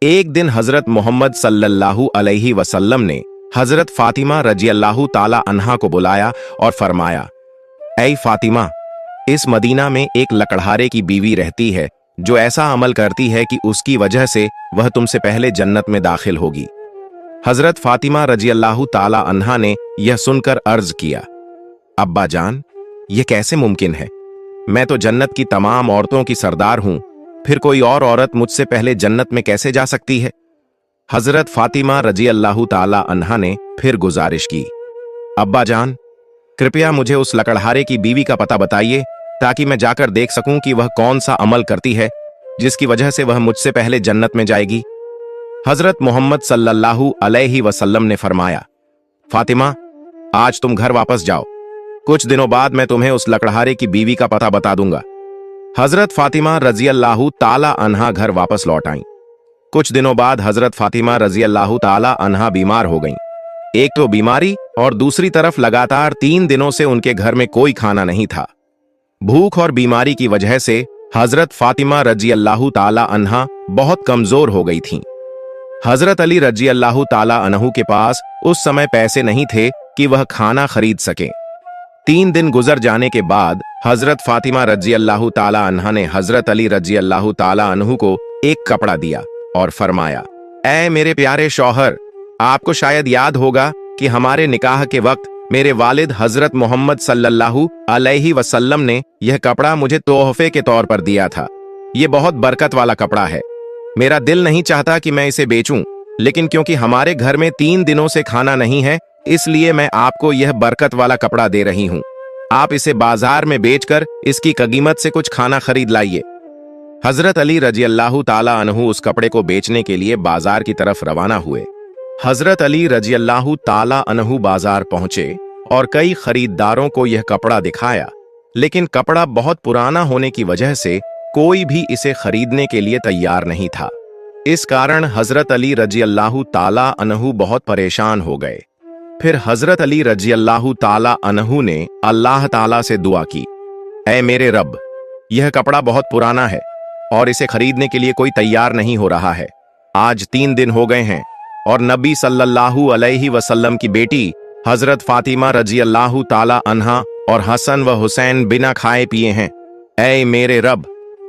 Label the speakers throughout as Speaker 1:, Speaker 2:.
Speaker 1: एक दिन हजरत मोहम्मद सल्लल्लाहु अलैहि वसल्लम ने हजरत फातिमा रजी अल्लाह ताला अन्हा को बुलाया और फरमाया, ऐ फातिमा, इस मदीना में एक लकड़हारे की बीवी रहती है जो ऐसा अमल करती है कि उसकी वजह से वह तुमसे पहले जन्नत में दाखिल होगी। हजरत फातिमा रजी अल्लाह ताला अन्हा ने यह सुनकर अर्ज किया, अब्बा जान, यह कैसे मुमकिन है? मैं तो जन्नत की तमाम औरतों की सरदार हूं, फिर कोई और औरत मुझसे पहले जन्नत में कैसे जा सकती है? हजरत फातिमा रजी अल्लाह ताला अन्हा ने फिर गुजारिश की, अब्बा जान, कृपया मुझे उस लकड़हारे की बीवी का पता बताइए ताकि मैं जाकर देख सकूं कि वह कौन सा अमल करती है जिसकी वजह से वह मुझसे पहले जन्नत में जाएगी। हजरत मोहम्मद सल्लल्लाहु अलैहि वसल्लम ने फरमाया, फातिमा, आज तुम घर वापस जाओ, कुछ दिनों बाद मैं तुम्हें उस लकड़हारे की बीवी का पता बता दूंगा। हजरत फातिमा रजी अल्लाह ताला अन्हा घर वापस लौट आईं। कुछ दिनों बाद हजरत फातिमा रजी अल्लाह ताला अन्हा बीमार हो गईं। एक तो बीमारी और दूसरी तरफ लगातार 3 दिनों से उनके घर में कोई खाना नहीं था। भूख और बीमारी की वजह से हजरत फातिमा रजी अल्लाह ताला अन्हा बहुत कमजोर हो गई थीं। हजरत अली रजी अल्लाह ताला अन्हु के पास उस समय पैसे नहीं थे कि वह खाना खरीद सकें। 3 दिन गुजर जाने के बाद हजरत फातिमा रजी अल्लाह ताला अन्हा ने हजरत अली रजी अल्लाह ताला अन्हु को एक कपड़ा दिया और फरमाया, ऐ मेरे प्यारे शौहर, आपको शायद याद होगा कि हमारे निकाह के वक्त मेरे वालिद हजरत मोहम्मद सल्लल्लाहु अलैहि वसल्लम ने यह कपड़ा मुझे तोहफे के तौर पर दिया था। यह बहुत बरकत वाला कपड़ा है। मेरा दिल नहीं चाहता कि मैं इसे बेचूं, लेकिन क्योंकि हमारे घर में 3 दिनों से खाना नहीं है, इसलिए मैं आपको यह बरकत वाला कपड़ा दे रही हूं। आप इसे बाजार में बेचकर इसकी कीमत से कुछ खाना खरीद लाइए। हजरत अली रजी अल्लाह ताला अन्हु उस कपड़े को बेचने के लिए बाजार की तरफ रवाना हुए। हजरत अली रजी अल्लाह ताला अन्हु बाजार पहुंचे और कई खरीदारों को यह कपड़ा दिखाया, लेकिन कपड़ा बहुत पुराना होने की वजह से कोई भी इसे खरीदने के लिए तैयार नहीं था। इस कारण हजरत अली रजी अल्लाह ताला अन्हु बहुत परेशान हो गए। फिर हजरत अली रजी अल्लाह ताला अन्हु ने अल्लाह ताला से दुआ की, ऐ मेरे रब, यह कपड़ा बहुत पुराना है और इसे खरीदने के लिए कोई तैयार नहीं हो रहा है। आज 3 दिन हो गए हैं और नबी सल्लल्लाहु अलैहि वसल्लम की बेटी हजरत फातिमा रजी अल्लाह ताला अन्हा और हसन व हुसैन बिना खाए पिए हैं। ऐ मेरे रब,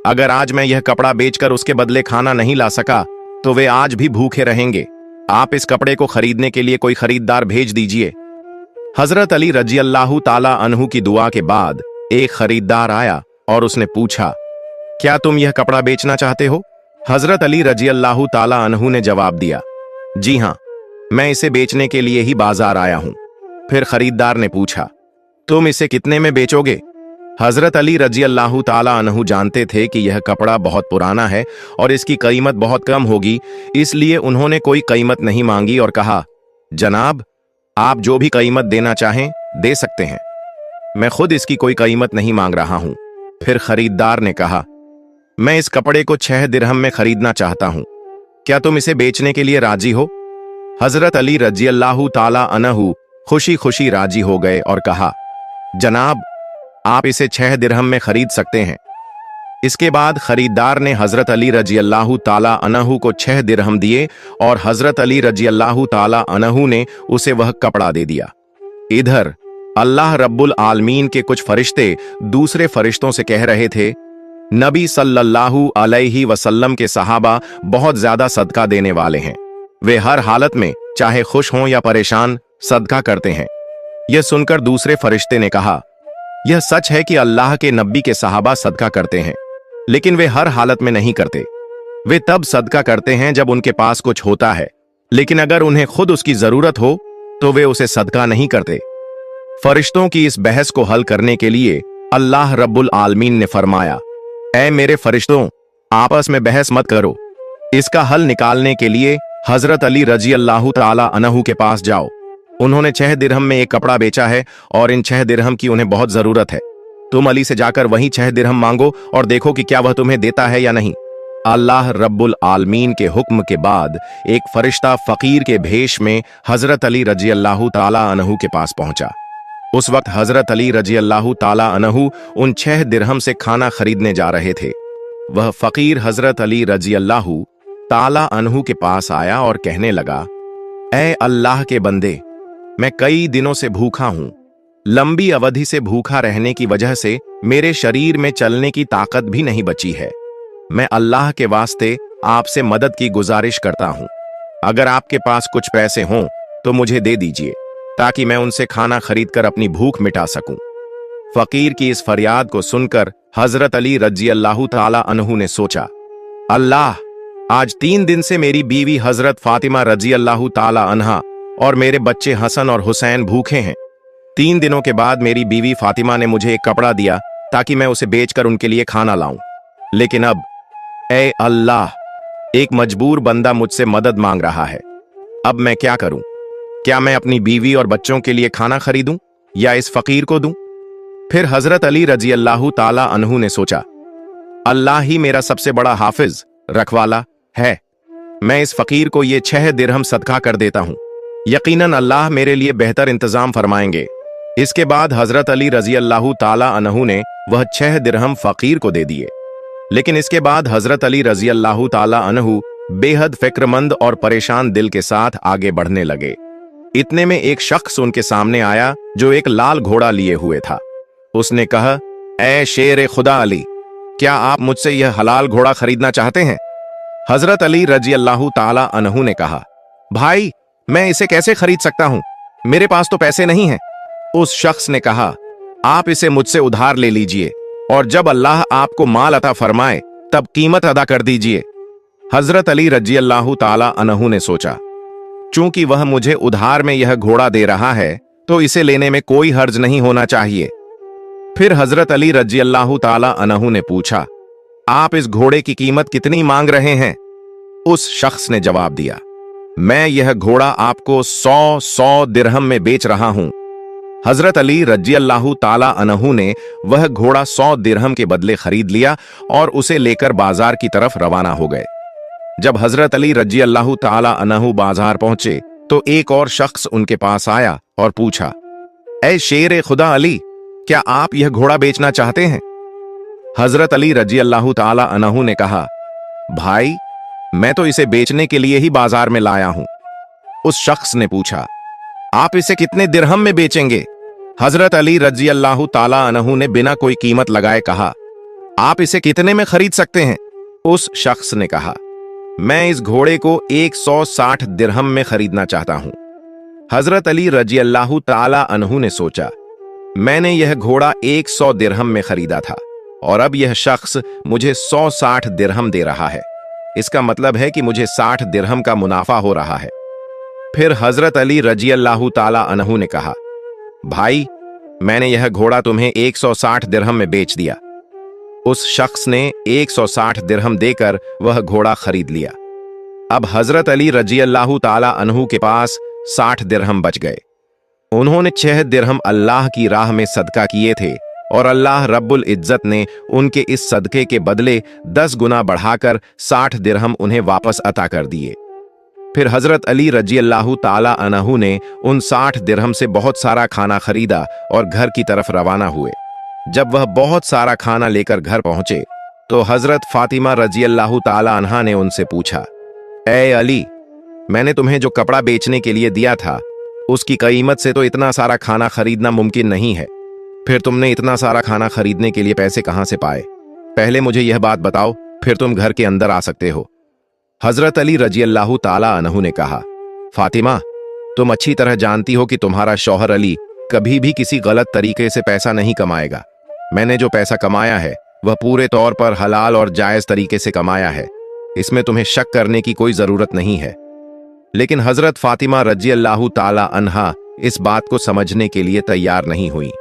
Speaker 1: अगर आज मैं यह कपड़ा बेचकर उसके बदले खाना नहीं ला सका तो वे आज भी भूखे रहेंगे। आप इस कपड़े को खरीदने के लिए कोई खरीदार भेज दीजिए। हजरत अली रजी अल्लाह ताला अन्हु की दुआ के बाद एक खरीदार आया और उसने पूछा, क्या तुम यह कपड़ा बेचना चाहते हो? हजरत अली रजी अल्लाह ताला अन्हु ने जवाब दिया, जी हां, मैं इसे बेचने के लिए ही बाजार आया हूं। फिर खरीदार ने पूछा, तुम इसे कितने में बेचोगे? हजरत अली रजी अल्लाह ताला अन्हु जानते थे कि यह कपड़ा बहुत पुराना है और इसकी कीमत बहुत कम होगी, इसलिए उन्होंने कोई कीमत नहीं मांगी और कहा, जनाब, आप जो भी कीमत देना चाहें दे सकते हैं, मैं खुद इसकी कोई कीमत नहीं मांग रहा हूं। फिर खरीदार ने कहा, मैं इस कपड़े को 6 दिरहम में खरीदना चाहता हूं, क्या तुम इसे बेचने के लिए राजी हो? हजरत अली रजी अल्लाह ताला अन्हु खुशी खुशी राजी हो गए और कहा, जनाब, आप इसे 6 दिरहम में खरीद सकते हैं। इसके बाद खरीदार ने हजरत अली रजी अल्लाह ताला अन्हु को 6 दिरहम दिए और हजरत अली रजी अल्लाह ताला अन्हु ने उसे वह कपड़ा दे दिया। इधर अल्लाह रब्बुल आलमीन के कुछ फरिश्ते दूसरे फरिश्तों से कह रहे थे, नबी सल्लल्लाहु अलैहि वसल्लम के सहाबा बहुत ज्यादा सदका देने वाले हैं। वे हर हालत में चाहे खुश हों या परेशान सदका करते हैं। यह सुनकर दूसरे फरिश्ते ने कहा, यह सच है कि अल्लाह के नबी के सहाबा सदका करते हैं, लेकिन वे हर हालत में नहीं करते। वे तब सदका करते हैं जब उनके पास कुछ होता है, लेकिन अगर उन्हें खुद उसकी जरूरत हो तो वे उसे सदका नहीं करते। फरिश्तों की इस बहस को हल करने के लिए अल्लाह रब्बुल आलमीन ने फरमाया, ऐ मेरे फरिश्तों, आपस में बहस मत करो। इसका हल निकालने के लिए हजरत अली रजी अल्लाह ताला अन्हु के पास जाओ। उन्होंने 6 दिरहम में एक कपड़ा बेचा है और इन 6 दिरहम की उन्हें बहुत जरूरत है। तुम अली से जाकर वही 6 दिरहम मांगो और देखो कि क्या वह तुम्हें देता है या नहीं। अल्लाह रब्बुल आलमीन के हुक्म के बाद एक फरिश्ता फकीर के भेष में हजरत अली रजी अल्लाह ताला अन्हु के पास पहुंचा। उस वक्त हजरत अली रजी अल्लाह ताला अन्हु उन 6 दिरहम से खाना खरीदने जा रहे थे। वह फकीर हजरत अली रजी अल्लाह ताला अनहु के पास आया और कहने लगा, ऐ अल्लाह के बंदे, मैं कई दिनों से भूखा हूं। लंबी अवधि से भूखा रहने की वजह से मेरे शरीर में चलने की ताकत भी नहीं बची है। मैं अल्लाह के वास्ते आपसे मदद की गुजारिश करता हूं। अगर आपके पास कुछ पैसे हों तो मुझे दे दीजिए, ताकि मैं उनसे खाना खरीदकर अपनी भूख मिटा सकूं। फकीर की इस फरियाद को सुनकर हजरत अली रजी अल्लाह ताला अन्हु ने सोचा, अल्लाह, आज 3 दिन से मेरी बीवी हजरत फातिमा रजी अल्लाह ताला अन्हा और मेरे बच्चे हसन और हुसैन भूखे हैं। 3 दिनों के बाद मेरी बीवी फातिमा ने मुझे एक कपड़ा दिया ताकि मैं उसे बेचकर उनके लिए खाना लाऊं। लेकिन अब, ऐ अल्लाह, एक मजबूर बंदा मुझसे मदद मांग रहा है। अब मैं क्या करूं? क्या मैं अपनी बीवी और बच्चों के लिए खाना खरीदूं या इस फकीर को दूं? फिर हजरत अली रजी अल्लाह ताला अन्हु ने सोचा, अल्लाह ही मेरा सबसे बड़ा हाफिज, रखवाला है। मैं इस फकीर को ये 6 दिरहम सदका कर देता हूं। यकीनन अल्लाह मेरे लिए बेहतर इंतजाम फरमाएंगे। इसके बाद हजरत अली रजी अल्लाह ताला अन्हु ने वह 6 दिरहम फकीर को दे दिए। लेकिन इसके बाद हजरत अली रजी अल्लाह ताला अन्हु बेहद फिक्रमंद और परेशान दिल के साथ आगे बढ़ने लगे। इतने में एक शख्स उनके सामने आया जो एक लाल घोड़ा लिए हुए था। उसने कहा, ऐ शेर खुदा अली, क्या आप मुझसे यह हलाल घोड़ा खरीदना चाहते हैं? हजरत अली रजी अल्लाह ताला अन्हु ने कहा, भाई, मैं इसे कैसे खरीद सकता हूं? मेरे पास तो पैसे नहीं हैं। उस शख्स ने कहा, आप इसे मुझसे उधार ले लीजिए और जब अल्लाह आपको माल अता फरमाए तब कीमत अदा कर दीजिए। हजरत अली रजी अल्लाह ताला अन्हु ने सोचा, चूंकि वह मुझे उधार में यह घोड़ा दे रहा है तो इसे लेने में कोई हर्ज नहीं होना चाहिए। फिर हजरत अली रजी अल्लाह ताला अन्हु ने पूछा, आप इस घोड़े की कीमत कितनी मांग रहे हैं? उस शख्स ने जवाब दिया, मैं यह घोड़ा आपको 100 दिरहम में बेच रहा हूं। हजरत अली रजी अल्लाह ताला अन्हु ने वह घोड़ा 100 दिरहम के बदले खरीद लिया और उसे लेकर बाजार की तरफ रवाना हो गए। जब हजरत अली रजी अल्लाह ताला अन्हु बाजार पहुंचे तो एक और शख्स उनके पास आया और पूछा, ऐ शेर खुदा अली, क्या आप यह घोड़ा बेचना चाहते हैं? हजरत अली रजी अल्लाह ताला अन्हु ने कहा, भाई, मैं तो इसे बेचने के लिए ही बाजार में लाया हूं। उस शख्स ने पूछा, आप इसे कितने दिरहम में बेचेंगे? हजरत अली रजी अल्लाह ताला अन्हु ने बिना कोई कीमत लगाए कहा, आप इसे कितने में खरीद सकते हैं? उस शख्स ने कहा, मैं इस घोड़े को 160 दिरहम में खरीदना चाहता हूं। हजरत अली रजी अल्लाह ताला अन्हु ने सोचा, मैंने यह घोड़ा 100 दिरहम में खरीदा था और अब यह शख्स मुझे 160 दिरहम दे रहा है। इसका मतलब है कि मुझे 60 दिरहम का मुनाफा हो रहा है। फिर हजरत अली रजी अल्लाह ताला अन्हु ने कहा, भाई, मैंने यह घोड़ा तुम्हें 160 दिरहम में बेच दिया। उस शख्स ने 160 दिरहम देकर वह घोड़ा खरीद लिया। अब हजरत अली रजी अल्लाह ताला अन्हु के पास 60 दिरहम बच गए। उन्होंने 6 दिरहम अल्लाह की राह में सदका किए थे और अल्लाह रब्बुल इज्जत ने उनके इस सदके के बदले 10 गुना बढ़ाकर 60 दिरहम उन्हें वापस अता कर दिए। फिर हजरत अली रजी अल्लाह ताला अन्हु ने उन 60 दिरहम से बहुत सारा खाना खरीदा और घर की तरफ रवाना हुए। जब वह बहुत सारा खाना लेकर घर पहुंचे तो हजरत फातिमा रजी अल्लाह ताला अन्हा ने उनसे पूछा, ऐ अली, मैंने तुम्हें जो कपड़ा बेचने के लिए दिया था उसकी कीमत से तो इतना सारा खाना खरीदना मुमकिन नहीं है। फिर तुमने इतना सारा खाना खरीदने के लिए पैसे कहां से पाए? पहले मुझे यह बात बताओ, फिर तुम घर के अंदर आ सकते हो। हजरत अली रजी अल्लाह ताला अन्हु ने कहा, फातिमा, तुम अच्छी तरह जानती हो कि तुम्हारा शौहर अली कभी भी किसी गलत तरीके से पैसा नहीं कमाएगा। मैंने जो पैसा कमाया है वह पूरे तौर पर हलाल और जायज तरीके से कमाया है। इसमें तुम्हें शक करने की कोई जरूरत नहीं है। लेकिन हजरत फातिमा रजी अल्लाह ताला अन्हा इस बात को समझने के लिए तैयार नहीं हुई।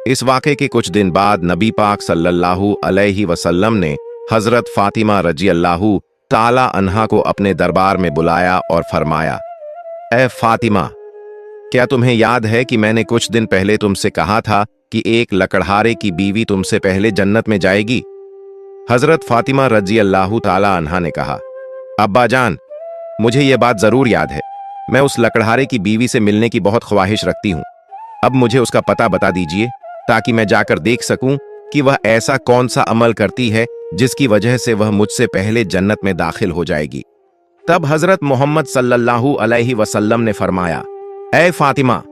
Speaker 1: इस वाक़े के कुछ दिन बाद नबी पाक सल्लल्लाहु अलैहि वसल्लम ने हजरत फातिमा रजी अल्लाह ताला अन्हा को अपने दरबार में बुलाया और फरमाया, ऐ फातिमा, क्या तुम्हें याद है कि मैंने कुछ दिन पहले तुमसे कहा था कि एक लकड़हारे की बीवी तुमसे पहले जन्नत में जाएगी? हजरत फातिमा रजी अल्लाह ताला अन्हा ने कहा, अब्बा जान, मुझे यह बात जरूर याद है। मैं उस लकड़हारे की बीवी से मिलने की बहुत ख्वाहिश रखती हूँ। अब मुझे उसका पता बता दीजिए ताकि मैं जाकर देख सकूं कि वह ऐसा कौन सा अमल करती है जिसकी वजह से वह मुझसे पहले जन्नत में दाखिल हो जाएगी। तब हजरत मोहम्मद सल्लल्लाहु अलैहि वसल्लम ने फरमाया, ऐ फातिमा,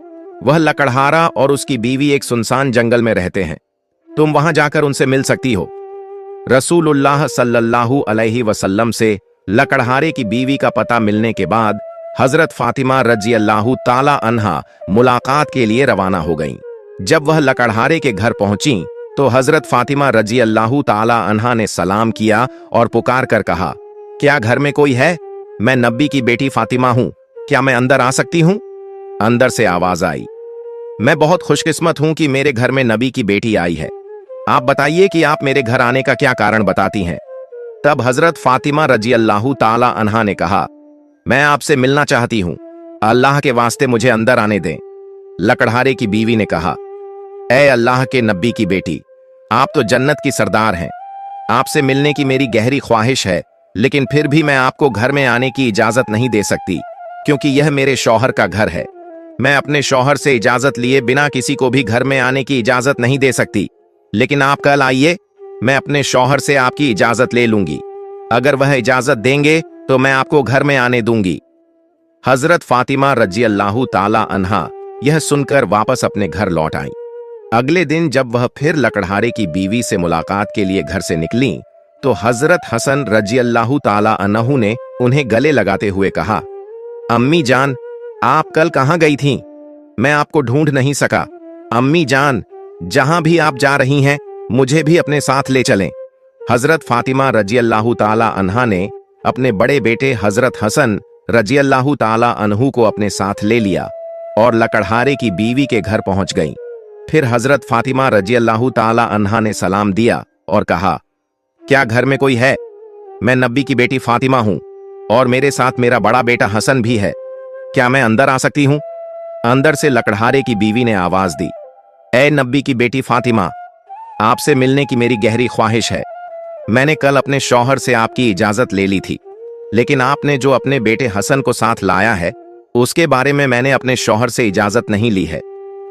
Speaker 1: वह लकड़हारा और उसकी बीवी एक सुनसान जंगल में रहते हैं, तुम वहां जाकर उनसे मिल सकती हो। रसूलुल्लाह सल्लल्लाहु अलैहि वसल्लम से लकड़हारे की बीवी का पता मिलने के बाद हजरत फातिमा रज़ियल्लाहु ताला अन्हा मुलाकात के लिए रवाना हो गईं। जब वह लकड़हारे के घर पहुंची तो हजरत फातिमा रज़ियल्लाहु ताला अन्हा ने सलाम किया और पुकार कर कहा, क्या घर में कोई है? मैं नबी की बेटी फातिमा हूं, क्या मैं अंदर आ सकती हूं? अंदर से आवाज आई, मैं बहुत खुशकिस्मत हूं कि मेरे घर में नबी की बेटी आई है। आप बताइए कि आप मेरे घर आने का क्या कारण बताती हैं। तब हजरत फातिमा रज़ियल्लाहु ताला अन्हा ने कहा, मैं आपसे मिलना चाहती हूं, अल्लाह के वास्ते मुझे अंदर आने दें। लकड़हारे की बीवी ने कहा, ऐ अल्लाह के नबी की बेटी, आप तो जन्नत की सरदार हैं, आपसे मिलने की मेरी गहरी ख्वाहिश है, लेकिन फिर भी मैं आपको घर में आने की इजाजत नहीं दे सकती, क्योंकि यह मेरे शौहर का घर है। मैं अपने शौहर से इजाजत लिए बिना किसी को भी घर में आने की इजाजत नहीं दे सकती, लेकिन आप कल आइए, मैं अपने शौहर से आपकी इजाजत ले लूंगी। अगर वह इजाजत देंगे तो मैं आपको घर में आने दूंगी। हजरत फातिमा रज़ियल्लाहु ताला अन्हा यह सुनकर वापस अपने घर लौट आई। अगले दिन जब वह फिर लकड़हारे की बीवी से मुलाकात के लिए घर से निकली तो हजरत हसन रज़ियल्लाहु ताला अन्हु ने उन्हें गले लगाते हुए कहा, अम्मी जान, आप कल कहां गई थीं? मैं आपको ढूंढ नहीं सका। अम्मी जान, जहां भी आप जा रही हैं मुझे भी अपने साथ ले चलें। हजरत फातिमा रज़ियल्लाहु ताला अन्हा ने अपने बड़े बेटे हजरत हसन रज़ियल्लाहु ताला अन्हु को अपने साथ ले लिया और लकड़हारे की बीवी के घर पहुंच गईं। फिर हजरत फातिमा रज़ियल्लाहु ताला अन्हा ने सलाम दिया और कहा, क्या घर में कोई है? मैं नबी की बेटी फातिमा हूं और मेरे साथ मेरा बड़ा बेटा हसन भी है, क्या मैं अंदर आ सकती हूं? अंदर से लकड़हारे की बीवी ने आवाज दी, ऐ नबी की बेटी फातिमा, आपसे मिलने की मेरी गहरी ख्वाहिश है। मैंने कल अपने शौहर से आपकी इजाजत ले ली थी, लेकिन आपने जो अपने बेटे हसन को साथ लाया है उसके बारे में मैंने अपने शौहर से इजाजत नहीं ली है,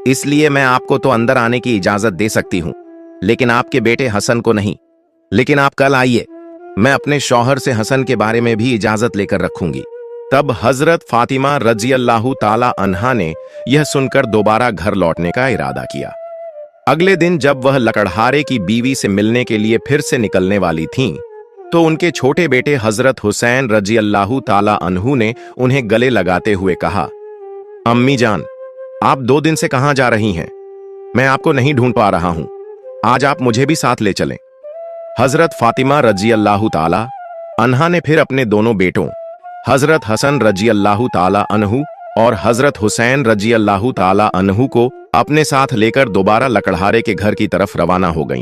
Speaker 1: इसलिए मैं आपको तो अंदर आने की इजाजत दे सकती हूं, लेकिन आपके बेटे हसन को नहीं। लेकिन आप कल आइए, मैं अपने शौहर से हसन के बारे में भी इजाजत लेकर रखूंगी। तब हजरत फातिमा रज़ियल्लाहु ताला अन्हा ने यह सुनकर दोबारा घर लौटने का इरादा किया। अगले दिन जब वह लकड़हारे की बीवी से मिलने के लिए फिर से निकलने वाली थीं, तो उनके छोटे बेटे हजरत हुसैन रज़ियल्लाहु ताला अन्हु ने उन्हें गले लगाते हुए कहा, अम्मी जान, आप 2 दिन से कहां जा रही हैं? मैं आपको नहीं ढूंढ पा रहा हूं, आज आप मुझे भी साथ ले चलें। हजरत फातिमा रज़ियल्लाहु ताला अन्हा ने फिर अपने दोनों बेटों हजरत हसन रज़ियल्लाहु ताला अन्हु और हजरत हुसैन रज़ियल्लाहु ताला अन्हु को अपने साथ लेकर दोबारा लकड़हारे के घर की तरफ रवाना हो गईं।